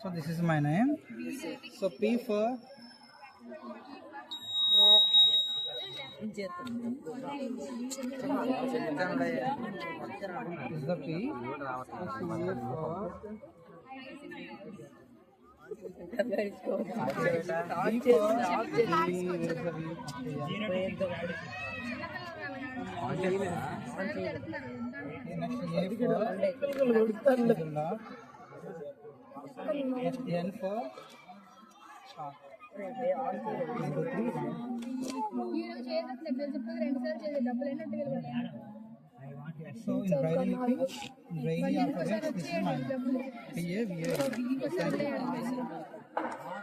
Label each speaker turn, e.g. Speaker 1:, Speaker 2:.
Speaker 1: So this is my name. So P for is the P. N for so in braille alphabet, this is my PA, VA.